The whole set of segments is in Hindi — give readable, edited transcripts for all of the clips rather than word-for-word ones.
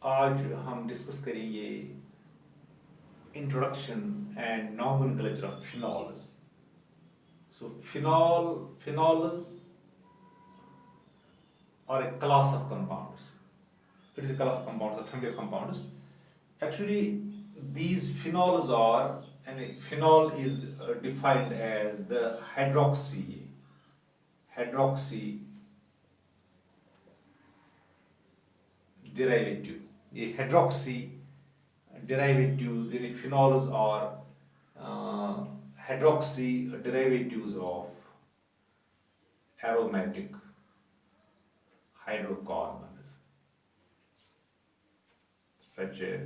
आज हम डिस्कस करेंगे introduction and nomenclature of phenols. So phenols are a class of compounds. It is a class of compounds, a family of compounds. Actually, these phenols are, and a phenol is defined as the hydroxy derivative. A hydroxy derivatives in phenols are hydroxy derivatives of aromatic hydrocarbons such as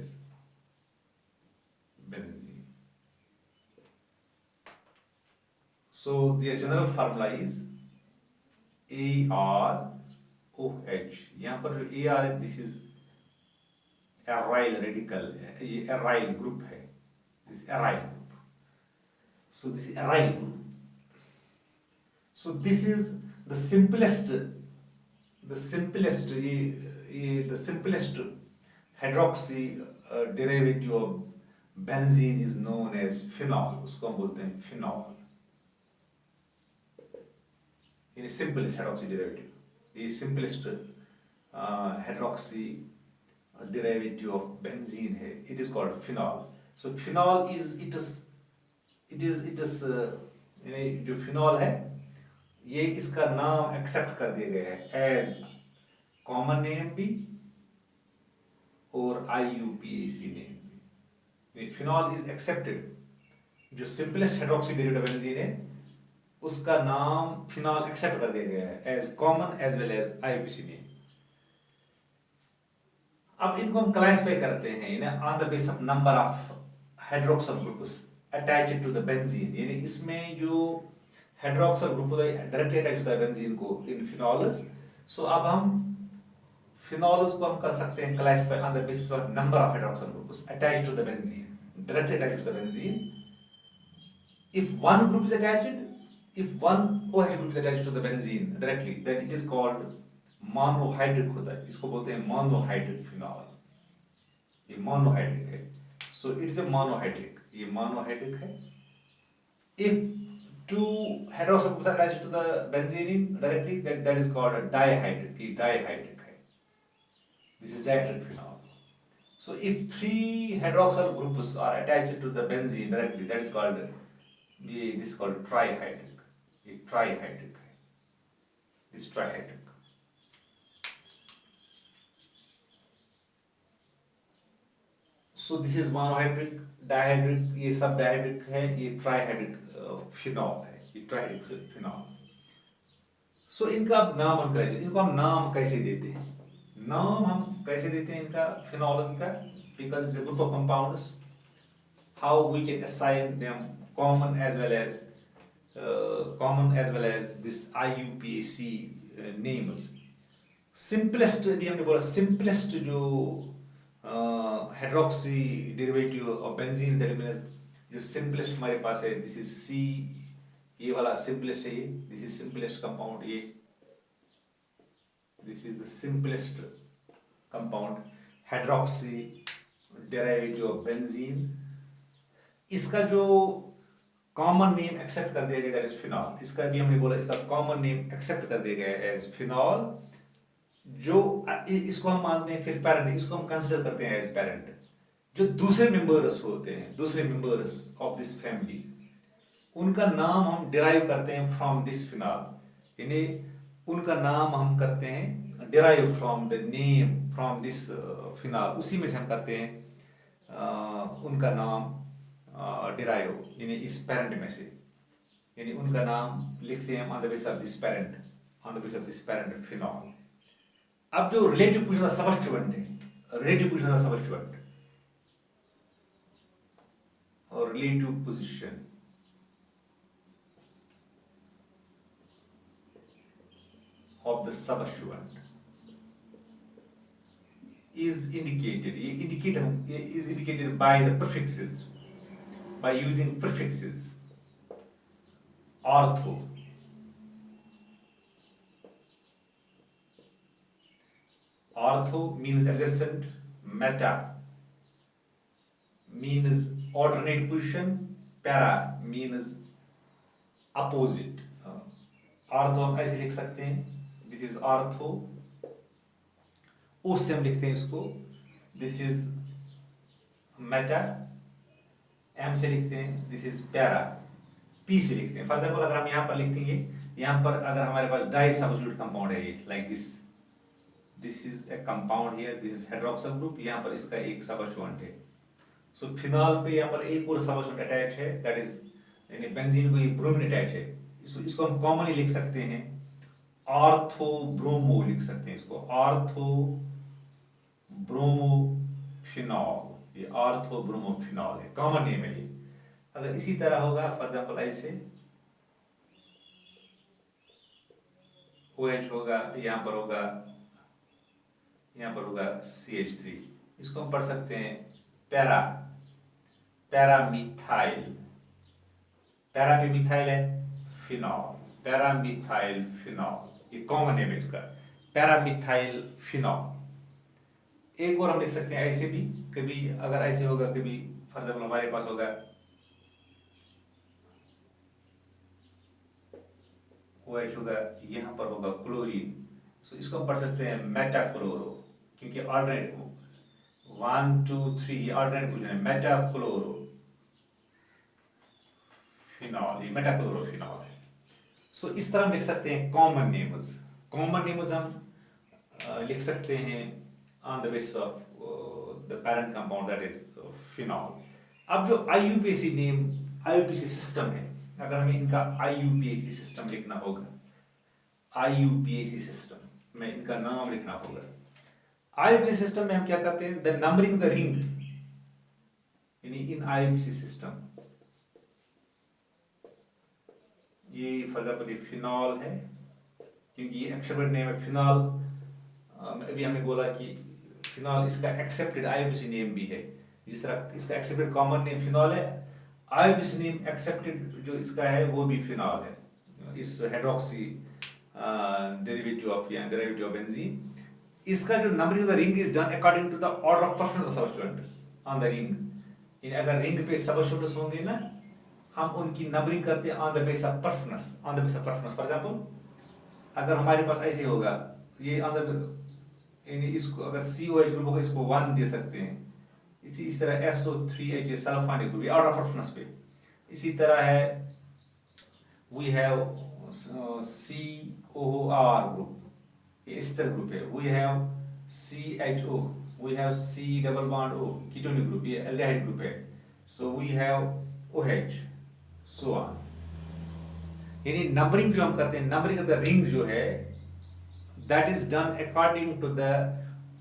benzene. So their general formula is ArOH. यहाँ पर जो AR है, this is aryl radical, ये aryl group है, this aryl group. So this is aryl group. So this is the simplest hydroxy derivative of benzene is known as phenol. उसको हम बोलते हैं phenol. In a simplest hydroxy derivative, the simplest hydroxy derivative of benzene है, it is called phenol. So phenol is यानी जो phenol है, ये इसका नाम एक्सेप्ट कर दिया गया है एज कॉमन नेम भी और IUPAC नेम भी. Phenol is accepted. जो सिंपलेस्ट हाइड्रोक्सी डेरिवेटिव बेंजीन है, उसका नाम फिनॉल एक्सेप्ट कर दिया गया है as common as well as IUPAC name. अब इनको हम क्लासिफाई करते हैं on the base of number of hydroxyl groups attached to the benzene. यानी इसमें जो हाइड्रोक्सल ग्रुप डायरेक्टली अटैच होता है बेंजीन को इन फिनॉल्स. सो अब हम फिनॉल्स को हम कर सकते हैं classify on the basis of number of hydroxyl groups attached to the benzene, directly attached to the benzene. If one group is attached, if one OH group is attached to the benzene directly, then it is called monohydric होता है. इसको बोलते हैं monohydric phenol. ये monohydric है. So it is a monohydric. ये monohydric है. If two hydroxyl groups are attached to the benzene directly, that is called a dihydric. ये dihydric है. This is dihydric phenol. So if three hydroxyl groups are attached to the benzene directly, that is called this is called trihydric. ये ट्राइहाइड्रिक है. This trihydric. So this is monohydric, dihydric, ये सब डाइहाइड्रिक है. ये ट्राइहाइड्रिक फिनॉल है. ये ट्राइहाइड्रिक फिनॉल. सो इनका नाम इनको हम नाम कैसे देते हैं? नाम हम कैसे देते हैं इनका फिनॉल्स का? Because it's a group of compounds. How we can assign them common as well as this IUPAC names. Simplest हमने बोला, सिंपलेस्ट जो hydroxy derivative of benzene that means जो सिंपलेस्ट हमारे पास है, दिस इज C. ये वाला सिंपलेस्ट है. ये दिस इज सिंपलेस्ट कंपाउंड. ये this is the simplest compound hydroxy derivative of benzene. इसका जो कॉमन नेम एक्सेप्ट कर दिया गया दैट इज फिनॉल. इसका भी हमने बोला, इसका कॉमन नेम एक्सेप्ट कर दिया गया एज फिनॉल. जो इसको हम मानते हैं फिर पेरेंट, इसको हम कंसीडर करते हैं एज पेरेंट. जो दूसरे मेंबर्स होते हैं, दूसरे मेंबर्स ऑफ दिस फैमिली, उनका नाम हम डिराइव करते हैं फ्रॉम दिस फिनॉल. यानी उनका नाम हम करते हैं derive from the name from this phenol. उसी में से हम करते हैं उनका नाम डिराइव, यानी इस पेरेंट में से. यानी उनका नाम लिखते हैं on the base of this parent, on the base of this parent phenol. अब जो रिलेटिव पोजीशन ऑफ सबस्टिट्यूएंट है, रिलेटिव पोजीशन ऑफ सबस्टिट्यूएंट और relative position of the substituent is indicated by the prefixes, by using prefixes. Ortho, ortho means adjacent, meta means alternate position, para means opposite. Ortho हम ऐसे लिख सकते हैं, दिस इज ऑर्थो, ओ से हम लिखते हैं इसको, दिस इज मेटा, एम से लिखते हैं दिस इज पैरा, पी से लिखते हैं। फॉर एग्जाम्पल अगर हम यहाँ पर लिख देंगे, यहाँ पर अगर हमारे पास डाई सबस्टिट्यूट कंपाउंड है ये like this is a compound here, this is hydroxyl group, यहाँ पर इसका एक सबस्टिट्यूएंट है। सो फिनॉल पे यहाँ पर एक और सबस्टिट्यूएंट अटैच है, दैट इज यानी बेंजीन को ये ब्रोमीन अटैच है। इसको हम कॉमनली लिख सकते हैं ऑर्थो ब्रोमो, लिख सकते हैं इसको ऑर्थो ब्रोमो फिनॉल, ये ऑर्थो ब्रोमो फिनॉल है, कॉमन नेम है ये। अगर इसी तरह होगा फॉर एग्जांपल ऐसे OH होगा, यहाँ पर होगा CH3, इसको हम पढ़ सकते हैं पैरामीथाइल, पैरा पे मिथाइल है, फिनॉल, पैरामीथाइल फिनॉल, ये कॉमन नेम है इसका, पैरामीथाइल फिनॉल। एक और हम लिख सकते हैं ऐसे भी, कभी अगर ऐसे होगा, कभी फॉर एग्जाम्पल हमारे पास होगा OH होगा, यहाँ पर होगा क्लोरीन, सो इसको हम पढ़ सकते हैं मेटाक्लोरो, क्योंकि ऑल्टरनेट 1 2 3 ऑल्टरनेट पोजीशन है, मेटाक्लोरो फिनॉल, ये मेटाक्लोरोफिनॉल है। सो इस तरह हम लिख सकते हैं कॉमन नेम्स। कॉमन नेम्स हम लिख सकते हैं on the basis of the parent compound that is phenol. अब जो IUPAC सिस्टम है, अगर हमें इनका IUPAC सिस्टम लिखना होगा, IUPAC सिस्टम में इनका नाम लिखना होगा। IUPAC सिस्टम में हम क्या करते हैं, द नंबरिंग द रिंग, यानी इन IUPAC सिस्टम ये फॉर एग्जाम्पल फिनॉल है, क्योंकि ये एक्सेप्टेड नेम है फिनॉल। अभी हमने बोला कि फिनॉल इसका एक्सेप्टेड IUPAC नेम भी है, जिस तरह इसका एक्सेप्टेड कॉमन नेम फिनॉल है, IUPAC नेम एक्सेप्टेड जो इसका है वो भी फिनॉल है, इस हाइड्रोक्सी डेरिवेटिव ऑफ बेंजीन। इसका जो numbering the ring is done according to the order of preference of substituents on the ring. अगर रिंग पे सबस्टिट्यूएंट्स होंगे ना, हम उनकी नंबरिंग करते हैं on the base of preference, for example अगर हमारे पास ऐसे होगा, ये ऑन द इसको अगर COH ग्रुप होगा, इसको 1 दे सकते हैं, इसी तरह SO3H sulphonic group, order of preference पे। इसी तरह है वी हैव COR ग्रुप, ये एस्टर ग्रुप है, we have CHO, we have C double bond O ketonic group, ये एल्डिहाइड ग्रुप है, so we have OH so on. यानी नंबरिंग जो हम करते हैं, नंबरिंग ऑफ द रिंग जो है, that is done according to the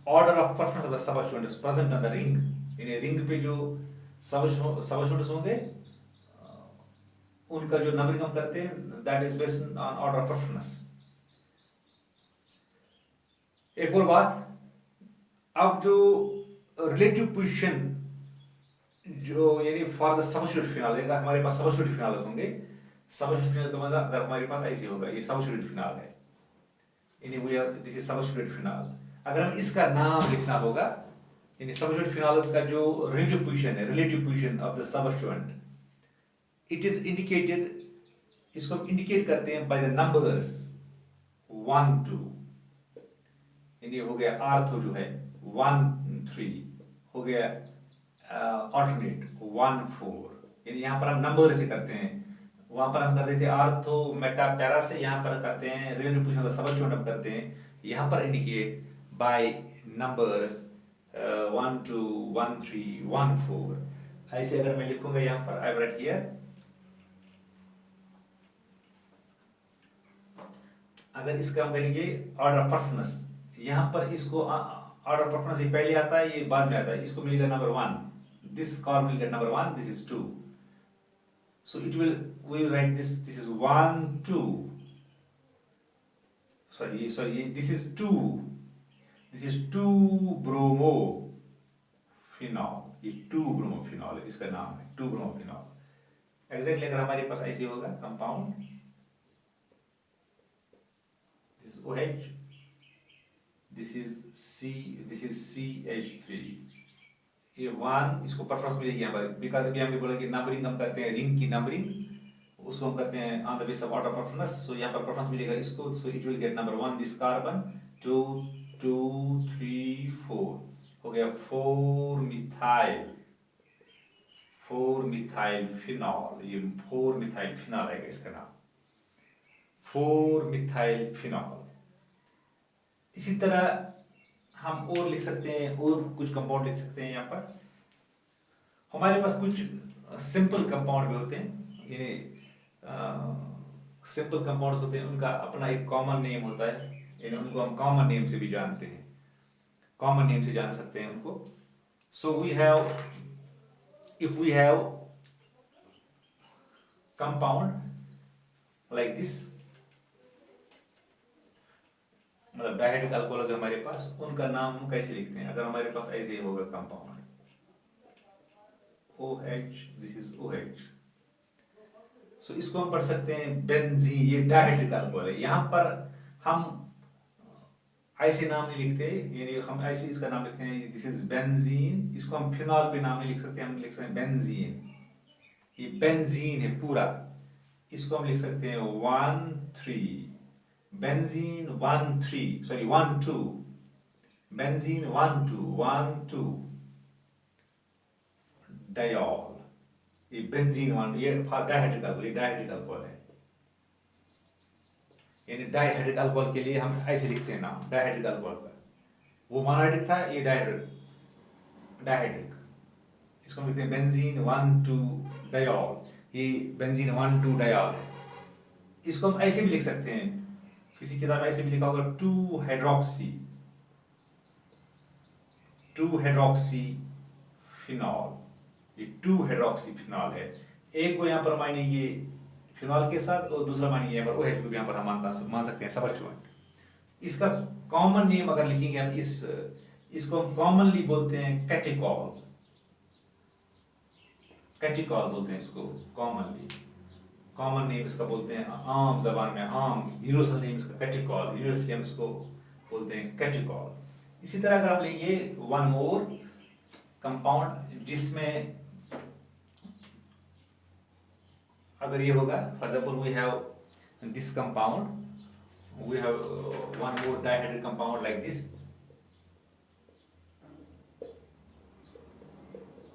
order of preference of the substituents present on the ring. यानी रिंग पे जो सबस्टिट्यूएंट्स होंगे उनका जो नंबरिंग हम करते हैं, that is based on order of preference. एक और बात, अब जो रिलेटिव पोजीशन जो यानी फॉर द सबस्टिट्यूट फिनॉल, अगर हमारे पास सबस्टिट्यूट फिनॉल होंगे, सबस्टिट्यूट फिनॉल का मतलब अगर हमारे पास ऐसे होगा, ये सबस्टिट्यूट फिनॉल है, यानी we have this is substitute phenol. अगर हम इसका नाम लिखना होगा, यानी सबस्टिट्यूट फिनॉल का जो relative position of the substituent, it is indicated, इसको हम इंडिकेट करते हैं बाय द नंबर्स 1 2, यानी हो गया आर्थो जो है 1 3, हो गया ऑल्टरनेट 1 4, यानी यहाँ पर हम नंबर से करते हैं, वहां पर हम कर रहे थे आर्थो मेटा पैरा से, यहाँ पर करते हैं रिलेटिव पोजीशन का सबस्टिट्यूएंट हम करते हैं, यहाँ पर इंडिकेट बाय नंबर्स 1 2 1 3 1 4। ऐसे अगर मैं लिखूंगा यहाँ पर, आई राइट हियर, अगर इसका हम करेंगे ऑर्डर ऑफ प्रेफरेंस, यहाँ पर इसको ऑर्डर ऑफ प्रेफरेंस ये पहले आता है, ये बाद में आता है, इसको मिलेगा number 1, this column will get number 1, this is 2, so we will write this is 1 2, sorry this is 2 bromo phenol, ये 2 bromo phenol है, इसका नाम है 2 bromo phenol। एग्जैक्टली अगर हमारे पास ऐसे होगा compound, this is OH, this is CH3, ये 1, इसको परफॉर्मेंस मिलेगी यहाँ पर, बिकॉज अभी हमने बोला कि नंबरिंग हम करते हैं, रिंग की नंबरिंग उसको हम करते हैं on the base of order performance. So यहाँ पर परफॉर्मेंस मिलेगा इसको, so it will get number 1 this carbon, 2 2 3 4 हो गया 4 मिथाइल फिनॉल, ये 4 मिथाइल फिनॉल आएगा इसका नाम, 4 मिथाइल फिनॉल। इसी तरह हम और लिख सकते हैं, और कुछ कंपाउंड लिख सकते हैं यहाँ पर। हमारे पास कुछ सिंपल कंपाउंड भी होते हैं, यानी सिंपल कंपाउंड्स होते हैं, उनका अपना एक कॉमन नेम होता है, यानी उनको हम कॉमन नेम से भी जानते हैं, कॉमन नेम से जान सकते हैं उनको। So we have, if we have compound like this, मतलब डायहाइड्रिक अल्कोहल जो हमारे पास, उनका नाम हम कैसे लिखते हैं? अगर हमारे पास ऐसे होगा compound OH, this is OH, सो इसको हम पढ़ सकते हैं बेंजीन, ये डायहाइड्रिक अल्कोहल है। यहाँ पर हम ऐसे नाम नहीं लिखते, यानी हम ऐसे इसका नाम लिखते हैं दिस इज बेंजीन, इसको हम फिनॉल पे नाम नहीं लिख सकते, हम लिख सकते हैं बेंजीन, ये बेंजीन है पूरा, इसको हम लिख सकते हैं 1,3, बेंजीन 1,3, सॉरी 1,2, बेंजीन 1,2 डायोल, ये बेंजीन 1, ये डायहाइड्रिक अल्कोहल, ये डायहाइड्रिक अल्कोहल है, यानी डायहाइड्रिक अल्कोहल के लिए हम ऐसे लिखते हैं नाम डायहाइड्रिक अल्कोहल का। वो मोनोहाइड्रिक था, ये डायहाइड्रिक, इसको हम लिखते हैं बेंजीन 1,2 डायोल, ये बेंजीन 1,2 डायोल है। इसको हम ऐसे भी लिख सकते हैं, किसी किताब में ऐसे भी लिखा होगा 2 हाइड्रोक्सी फिनॉल, ये 2 हाइड्रोक्सी फिनॉल है। एक को यहाँ पर मानेंगे फिनॉल के साथ, और दूसरा मानेंगे यहाँ पर OH को भी यहाँ पर हम मान सकते हैं सबस्टिट्यूएंट। इसका कॉमन नेम अगर लिखेंगे हम, इसको हम कॉमनली बोलते हैं कैटिकॉल, कैटिकॉल बोलते हैं इसको कॉमनली, कॉमन नेम इसका बोलते हैं आम जबान में, आम यूनिवर्सल नेम इसका कैटिकॉल, यूनिवर्सली हम इसको बोलते हैं कैटिकॉल। इसी तरह अगर हम लेंगे वन मोर कंपाउंड, जिसमें अगर ये होगा, for example we have this compound, we have one more dihydric compound like this,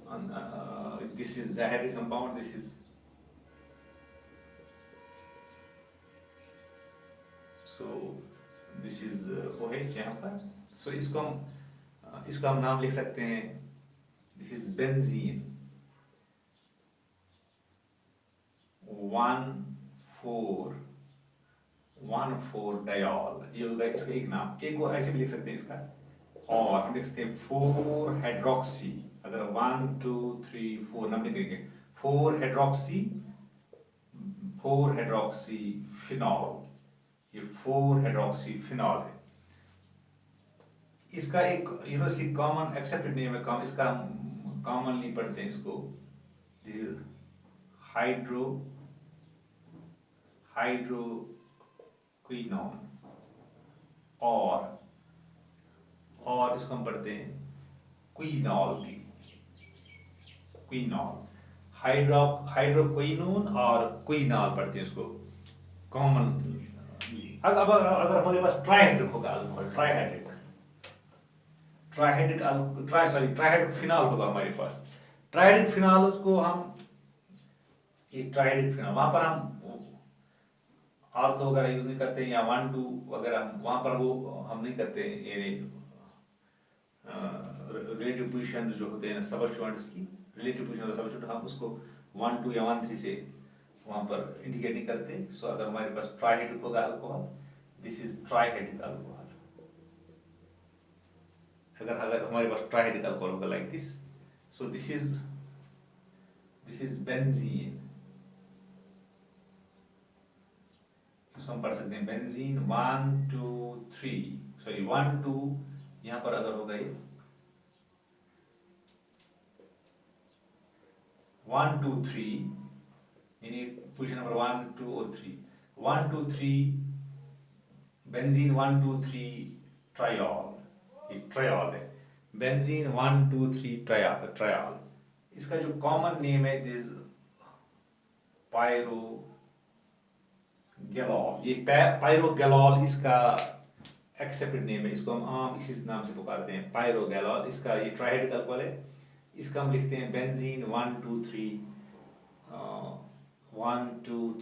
and this is dihydric compound, this is, so this is OH यहाँ पर। so इसका हम नाम लिख सकते हैं, this is benzene 1,4 डायोल, ये होगा इसका एक नाम। एक को ऐसे भी लिख सकते हैं इसका, और हम लिख सकते हैं 4 हाइड्रोक्सी, अगर 1 2 3 4 नाम लिखेंगे, 4 हाइड्रोक्सी फिनॉल, ये 4 हाइड्रोक्सी फिनॉल है। इसका एक इसकी कॉमन एक्सेप्टेड नेम है, इसका हम कॉमनली पढ़ते हैं इसको हाइड्रोक्विनोन, और इसको हम पढ़ते हैं क्विनॉल भी, क्विनॉल, हाइड्रोक्विनोन और क्विनॉल पढ़ते हैं इसको कॉमन। अगर हमारे पास ट्राइहाइड्रिक होगा अल्कोहल, ट्राइहाइड्रिक फिनॉल होगा हमारे पास, ट्राइहाइड्रिक फिनॉल को हम, ये ट्राइहाइड्रिक फिनॉल, वहां पर हम ऑर्थो वगैरह यूज नहीं करते, या 1,2 वगैरह वहां पर वो हम नहीं करते, यानी रिलेटिव पोजीशन जो होते हैं सबस्टिट्यूएंट्स की, रिलेटिव पोजीशन ऑफ सबस्टिट्यूएंट, हम उसको 1,2 या 1,3 से वहां पर इंडिकेट नहीं करते। सो अगर हमारे पास ट्राइहाइड्रिक होगा alcohol, this is trihydric alcohol, अगर हमारे पास ट्राइहाइड्रिक अल्कोहल होगा like this, so this is benzene, इसको हम पढ़ सकते हैं बेंजीन 1 2 3, सॉरी 1 2, यहाँ पर अगर होगा ये 1 2 3, यानी पोजीशन नंबर 1 2 और 3, 1 2 3 बेंजीन 1 2 3 ट्रायॉल, ये ट्रायॉल है, बेंजीन 1 2 3 ट्रायॉल। इसका जो कॉमन नेम है दिस पायरोगैलॉल, ये पायरोगैलॉल इसका एक्सेप्टेड नेम है, इसको हम आम इसी नाम से पुकारते हैं पायरोगैलॉल। इसका ये ट्राइहेड अल्कोहल है, इसका हम लिखते हैं benzene 1 2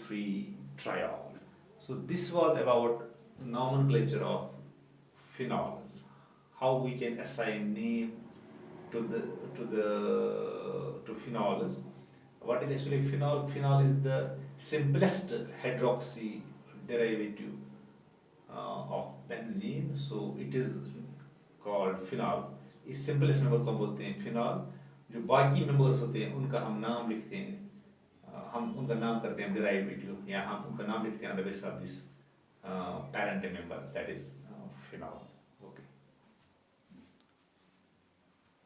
3 triol. So this was about nomenclature of phenols, how we can assign name to phenols. What is actually phenol? Phenol is the simplest hydroxy derivative of benzene, so it is called phenol. इस सिंपलेस्ट मेंबर को हम बोलते हैं फिनॉल। जो बाकी मेंबर्स होते हैं उनका हम नाम लिखते हैं, हम उनका नाम करते हैं डेरिवेटिव, या हम उनका नाम लिखते हैं on the base of this parent member, that is phenol.